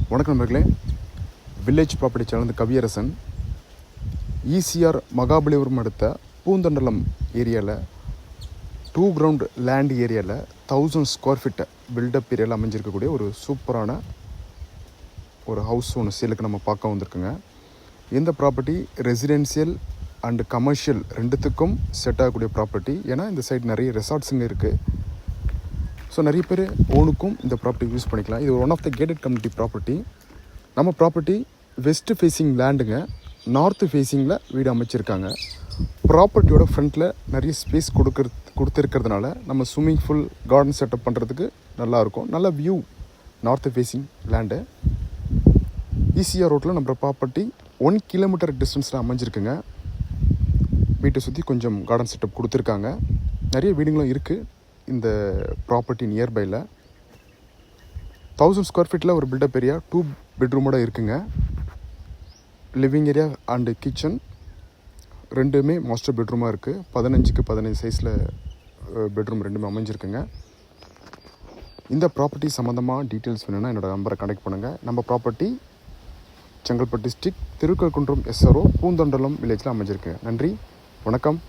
வணக்கம் நண்பர்களே. Village property channel Kaviyarasan. ECR Mahabalipuram அடுத்த பூந்தண்டலம் ஏரியாவில் 2 கிரவுண்ட் லேண்ட் ஏரியாவில் 1000 ஸ்கொயர் ஃபீட் பில்டப் ஏரியாவில் அமைஞ்சிருக்கக்கூடிய ஒரு சூப்பரான ஒரு ஹவுஸ் ஒன்று சேலுக்கு நம்ம பார்க்க வந்திருக்குங்க. இந்த ப்ராப்பர்ட்டி ரெசிடென்சியல் அண்டு கமர்ஷியல் ரெண்டுத்துக்கும் செட் ஆகக்கூடிய ப்ராப்பர்ட்டி. ஏன்னா இந்த சைடு நிறைய ரெசார்ட்ஸுங்க இருக்குது. ஸோ நிறைய பேர் ஓனுக்கும் இந்த ப்ராப்பர்ட்டி யூஸ் பண்ணிக்கலாம். இது one of the gated community property. நம்ம ப்ராப்பர்ட்டி வெஸ்ட் ஃபேஸிங் லேண்டுங்க, நார்த்து ஃபேஸிங்கில் வீடு அமைச்சிருக்காங்க. ப்ராப்பர்ட்டியோட ஃப்ரண்ட்டில் நிறைய ஸ்பேஸ் கொடுத்துருக்கிறதுனால நம்ம ஸ்விம்மிங் ஃபுல் கார்டன் செட்டப் பண்ணுறதுக்கு நல்லாயிருக்கும். நல்ல view, north facing land. ECR ரோட்டில் நம்ம ப்ராப்பர்ட்டி 1 கிலோமீட்டர் டிஸ்டன்ஸில் அமைஞ்சிருக்குங்க. வீட்டை சுற்றி கொஞ்சம் கார்டன் செட்டப் கொடுத்துருக்காங்க. நிறைய வீடுங்களும் இருக்குது இந்த ப்ராப்பர்ட்டி நியர்பையில். 1000 ஸ்கொயர் ஃபீட்டில் ஒரு பில்டப் ஏரியா 2 பெட்ரூமோடு இருக்குங்க. லிவிங் ஏரியா அண்டு கிச்சன் ரெண்டுமே மாஸ்டர் பெட்ரூமாக இருக்குது. 15க்கு 15 சைஸில் பெட்ரூம் ரெண்டுமே அமைஞ்சிருக்குங்க. இந்த ப்ராப்பர்ட்டி சம்மந்தமாக டீட்டெயில்ஸ் வேணும்னா என்னோடய நம்பரை கனெக்ட் பண்ணுங்கள். நம்ம property Chengalpattu district Thirukazhukundram SRO Poonthandalam வில்லேஜில் அமைஞ்சிருக்கு. நன்றி, வணக்கம்.